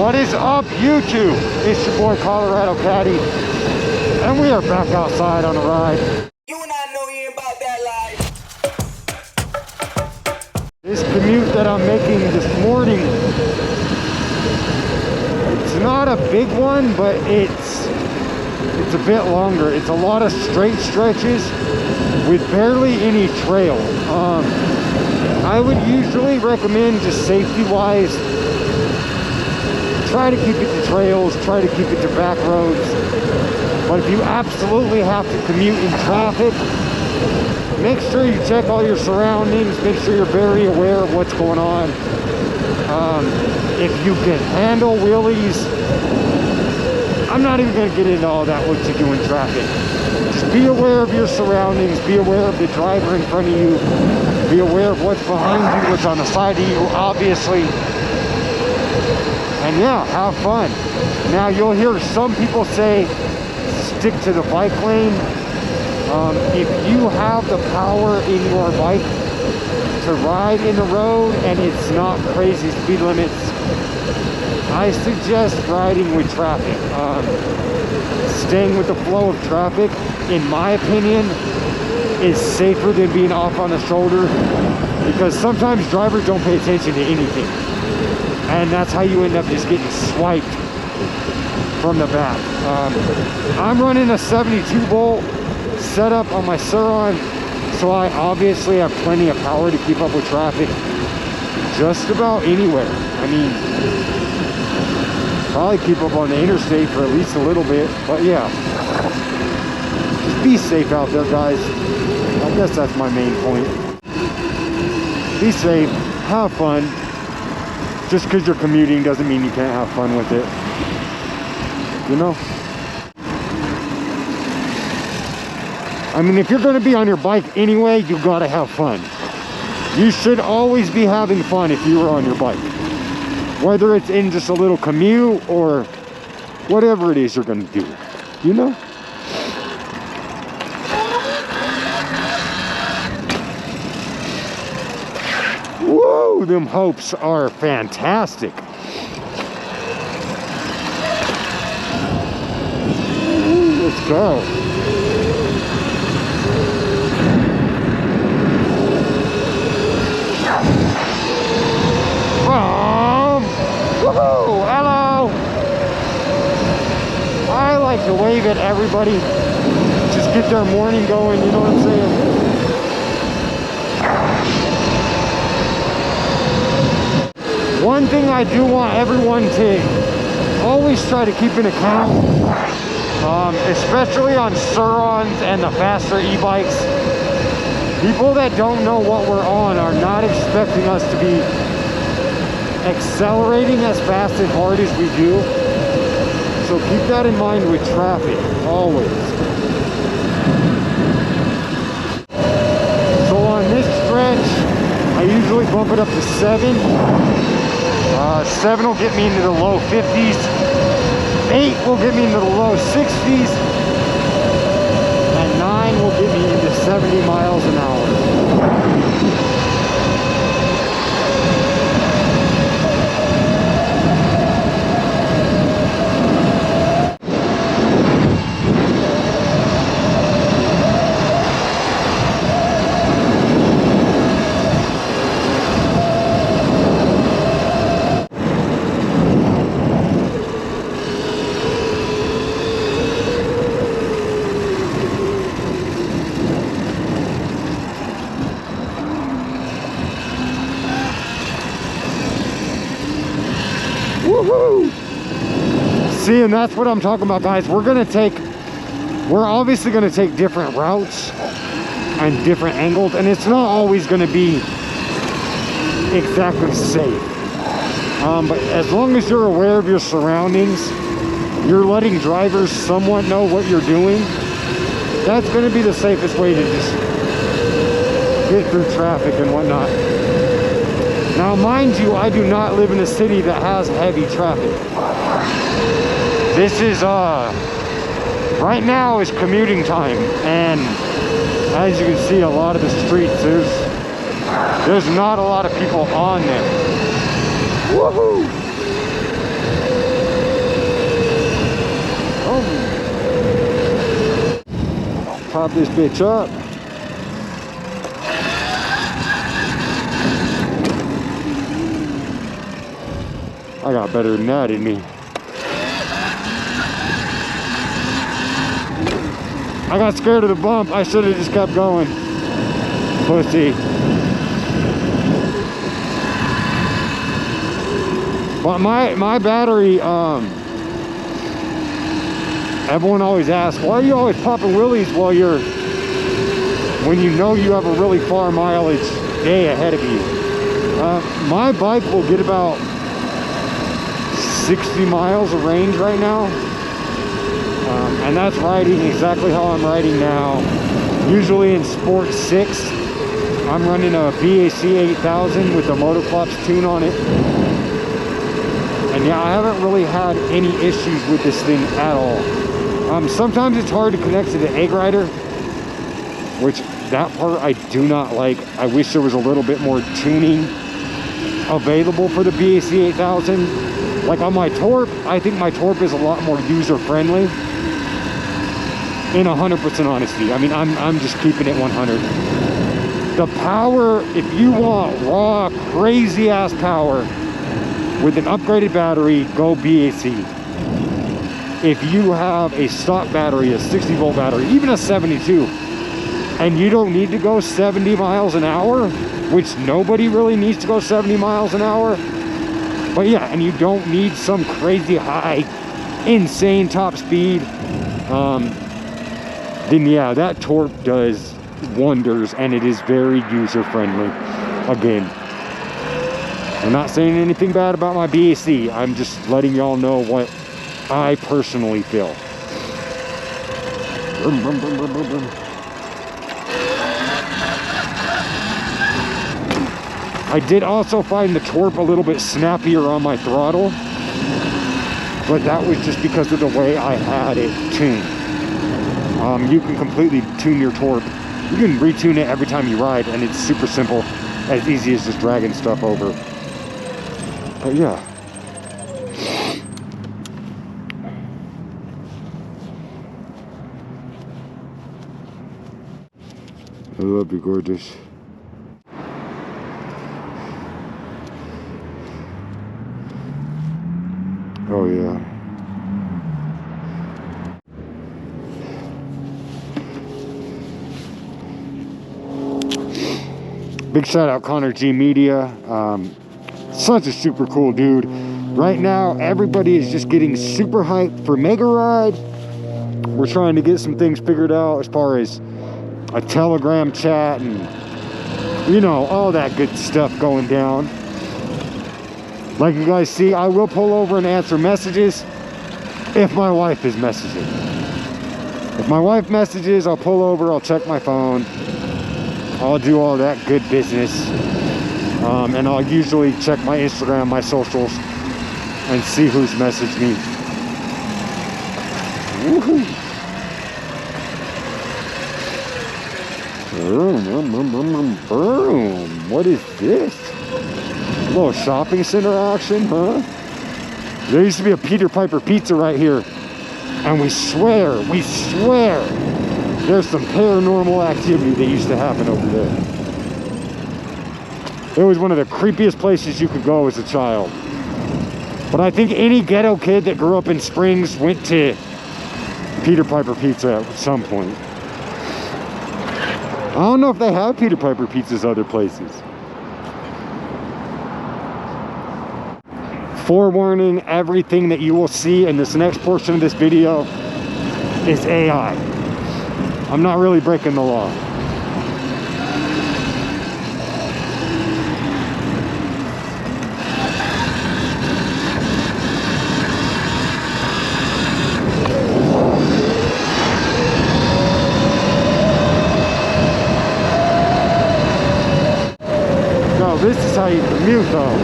What is up, YouTube? It's your boy COLOCADI, and we are back outside on a ride. You and I know you ain't about that life. This commute that I'm making this morning, it's not a big one, but it's a bit longer. It's a lot of straight stretches with barely any trail. I would usually recommend, just safety-wise, try to keep it to trails, try to keep it to back roads. But if you absolutely have to commute in traffic, make sure you check all your surroundings, make sure you're very aware of what's going on. If you can handle wheelies, I'm not even going to get into all that, what you do in traffic. Just be aware of your surroundings, be aware of the driver in front of you, be aware of what's behind you, what's on the side of you, obviously. And yeah, have fun. Now you'll hear some people say, stick to the bike lane. If you have the power in your bike to ride in the road and it's not crazy speed limits, I suggest riding with traffic. Staying with the flow of traffic, in my opinion, is safer than being off on the shoulder, because sometimes drivers don't pay attention to anything. And that's how you end up just getting swiped from the back. I'm running a 72 volt setup on my Surron, so I obviously have plenty of power to keep up with traffic just about anywhere. I mean, probably keep up on the interstate for at least a little bit, but yeah. Just be safe out there, guys. I guess that's my main point. Be safe, have fun. Just because you're commuting doesn't mean you can't have fun with it. You know? I mean, if you're going to be on your bike anyway, you gotta have fun. You should always be having fun if you are on your bike. Whether it's in just a little commute or whatever it is you're going to do. You know? Whoa, them hopes are fantastic. Ooh, let's go. Woohoo! Hello! I like to wave at everybody. Just get their morning going, you know what I'm saying? One thing I do want everyone to always try to keep in account, especially on Surrons and the faster e-bikes, people that don't know what we're on are not expecting us to be accelerating as fast and hard as we do. So keep that in mind with traffic, always. So on this stretch, I usually bump it up to 7. 7 will get me into the low 50s. 8 will get me into the low 60s. And 9 will get me into 70 miles an hour. Woohoo! See, and that's what I'm talking about, guys. We're obviously gonna take different routes and different angles, and it's not always gonna be exactly safe. But as long as you're aware of your surroundings, you're letting drivers somewhat know what you're doing, that's gonna be the safest way to just get through traffic and whatnot. Now, mind you, I do not live in a city that has heavy traffic. This is, right now is commuting time, and as you can see, a lot of the streets, there's not a lot of people on them. Woohoo! pop this bitch up. I got better than that in me. I got scared of the bump. I should have just kept going. Pussy. But my battery, everyone always asks, why are you always popping wheelies when you know you have a really far mileage day ahead of you? My bike will get about 60 miles of range right now. And that's riding exactly how I'm riding now. Usually in Sport 6, I'm running a BAC 8000 with the Motoclops tune on it. And yeah, I haven't really had any issues with this thing at all. Sometimes it's hard to connect to the egg rider, which that part I do not like. I wish there was a little bit more tuning available for the BAC 8000. Like on my Torp, I think my Torp is a lot more user-friendly. In 100% honesty. I mean, I'm just keeping it 100. The power, if you want raw, crazy-ass power with an upgraded battery, go BAC. If you have a stock battery, a 60-volt battery, even a 72, and you don't need to go 70 miles an hour, which nobody really needs to go 70 miles an hour, but yeah, and you don't need some crazy high, insane top speed, then yeah, that Torp does wonders, and it is very user-friendly. Again, I'm not saying anything bad about my BAC. I'm just letting y'all know what I personally feel. Brum, brum, brum, brum, brum, brum. I did also find the Torp a little bit snappier on my throttle, but that was just because of the way I had it tuned. You can completely tune your Torp. You can retune it every time you ride, and it's super simple, as easy as just dragging stuff over. But yeah. I love you, gorgeous. Oh yeah. Big shout out Connor G Media. Such a super cool dude. Right now, everybody is just getting super hyped for Mega Ride. We're trying to get some things figured out as far as a Telegram chat and, you know, all that good stuff going down. Like you guys see, I will pull over and answer messages if my wife is messaging. If my wife messages, I'll pull over, I'll check my phone. I'll do all that good business. And I'll usually check my Instagram, my socials, and see who's messaged me. Woohoo! Boom. What is this? A little shopping center action, huh? There used to be a Peter Piper pizza right here. And we swear, there's some paranormal activity that used to happen over there. It was one of the creepiest places you could go as a child. But I think any ghetto kid that grew up in Springs went to Peter Piper Pizza at some point. I don't know if they have Peter Piper pizzas other places. Forewarning, everything that you will see in this next portion of this video is AI. I'm not really breaking the law. No, this is how you commute though.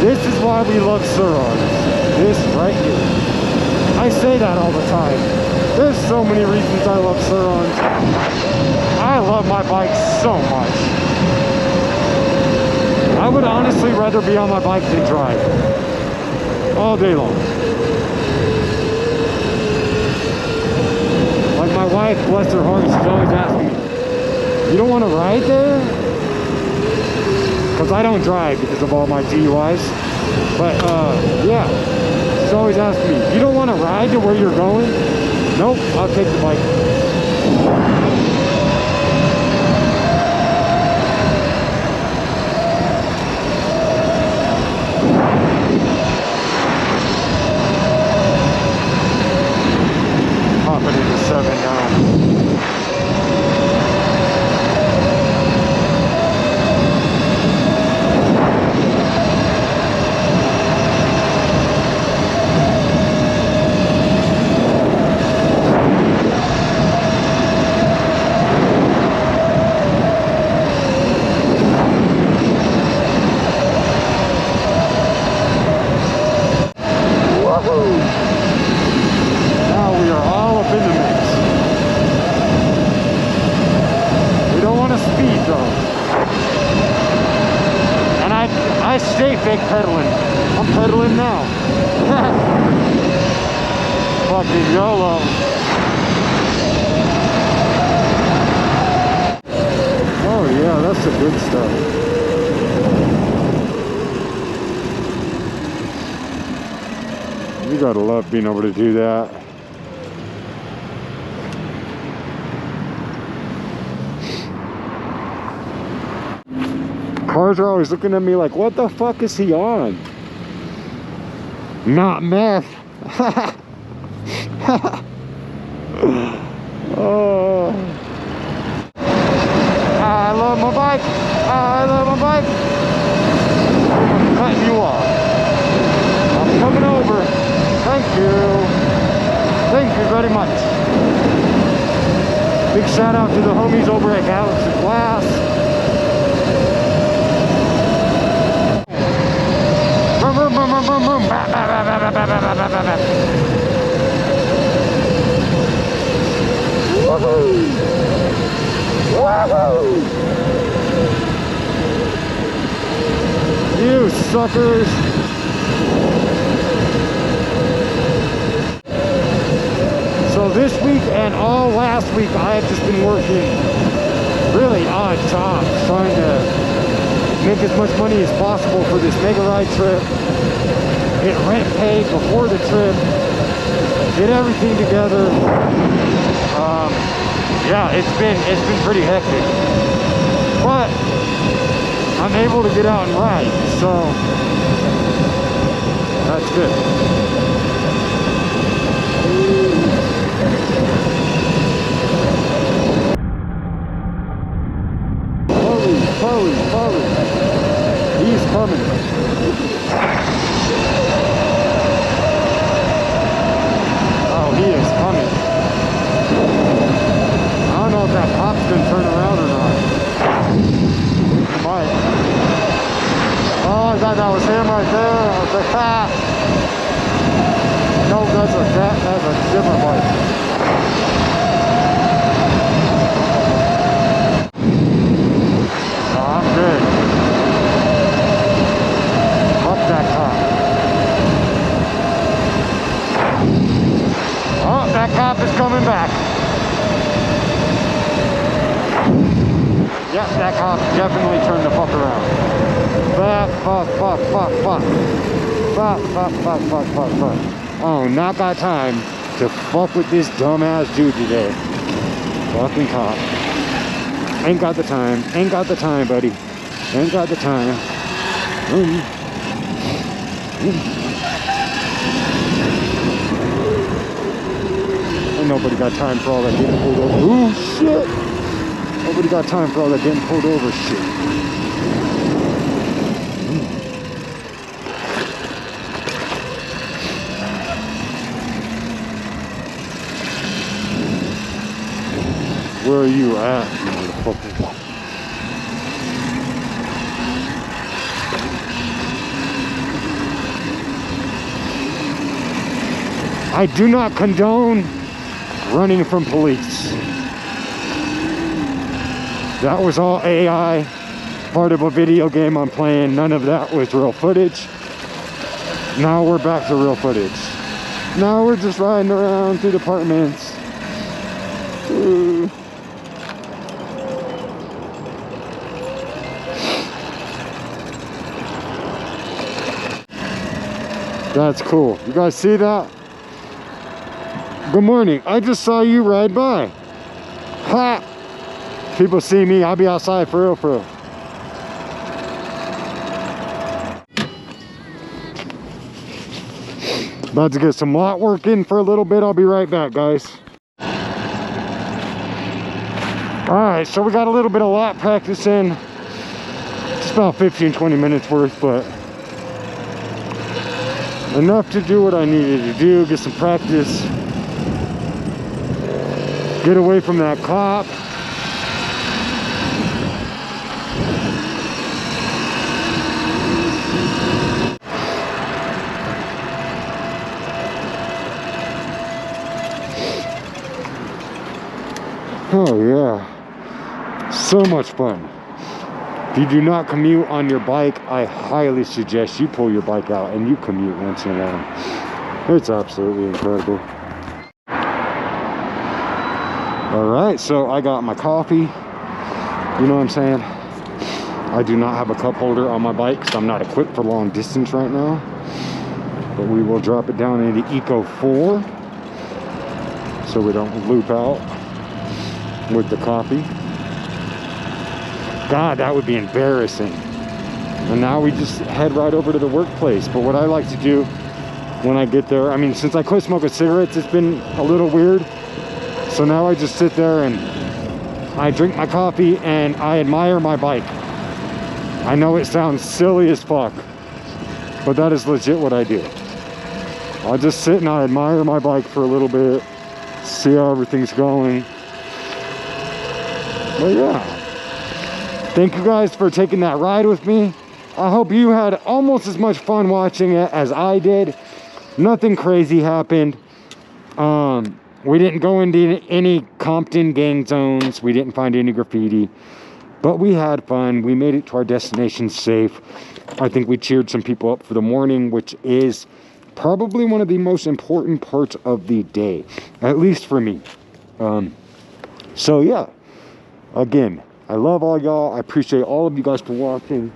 This is why we love Surron. This right here. I say that all the time. There's so many reasons I love Surrons. I love my bike so much. I would honestly rather be on my bike than drive. All day long. Like my wife, bless her heart, she's always asking me, you don't want to ride there? Because I don't drive because of all my DUIs. But yeah, she's always asking me, you don't want to ride to where you're going? Nope, I'll take the bike. Hopping into 7 now. Now we are all up in the mix. We don't want to speed though. And I stay fake pedaling. I'm pedaling now. Fucking YOLO. Oh yeah, that's the good stuff. You gotta love being able to do that. Cars are always looking at me like, what the fuck is he on? Not meth. Oh. I love my bike. I love my bike. I'm cutting you off. I'm coming over. Thank you. Thank you very much. Big shout out to the homies over at Galaxy Glass. Boom, boom, boom, boom, boom, boom. Bah, bah, bah, bah, bah, bah, bah, bah, bah, bah. Woohoo! Woohoo! You suckers! So this week and all last week, I have just been working really odd jobs, trying to make as much money as possible for this mega ride trip, get rent paid before the trip, get everything together. Yeah, it's been pretty hectic, but I'm able to get out and ride, so that's good. Hurry. He's coming. Oh, he is coming. I don't know if that cop's gonna turn around or not. He might. Oh, I thought that was him right there. I was like, ah. No, that's a different bike. I'm good. Up that cop. Oh, that cop is coming back. Yep, that cop definitely turned the fuck around. Fuck. Oh, not got time to fuck with this dumbass dude today. Fucking cop. Ain't got the time, buddy. Ain't got the time. Ain't nobody got time for all that getting pulled over. Ooh, shit! Nobody got time for all that getting pulled over shit. Where are you at, motherfucker? I do not condone running from police. That was all AI, part of a video game I'm playing. None of that was real footage. Now we're back to real footage. Now we're just riding around through the apartments. That's cool. You guys see that? Good morning. I just saw you ride by. Ha! People see me, I'll be outside for real, for real. About to get some lot work in for a little bit. I'll be right back, guys. Alright, so we got a little bit of lot practice in. Just about 15-20 minutes worth, but enough to do what I needed to do, get some practice, get away from that cop. Oh yeah, so much fun. If you do not commute on your bike, I highly suggest you pull your bike out and you commute once in a while. It's absolutely incredible. All right, so I got my coffee. You know what I'm saying? I do not have a cup holder on my bike because I'm not equipped for long distance right now. But we will drop it down into Eco 4 so we don't loop out with the coffee. God, that would be embarrassing. And now we just head right over to the workplace. But what I like to do when I get there, I mean, since I quit smoking cigarettes, it's been a little weird. So now I just sit there and I drink my coffee and I admire my bike. I know it sounds silly as fuck, but that is legit what I do. I'll just sit and I admire my bike for a little bit, see how everything's going. But yeah. Thank you guys for taking that ride with me. I hope you had almost as much fun watching it as I did. Nothing crazy happened. We didn't go into any Compton gang zones. We didn't find any graffiti. But we had fun. We made it to our destination safe. I think we cheered some people up for the morning, which is probably one of the most important parts of the day. At least for me. So yeah. Again, I love all y'all. I appreciate all of you guys for watching.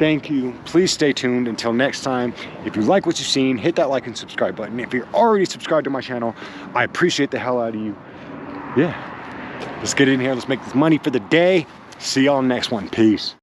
Thank you. Please stay tuned until next time. If you like what you've seen, hit that like and subscribe button. If you're already subscribed to my channel, I appreciate the hell out of you. Yeah. Let's get in here. Let's make this money for the day. See y'all next one. Peace.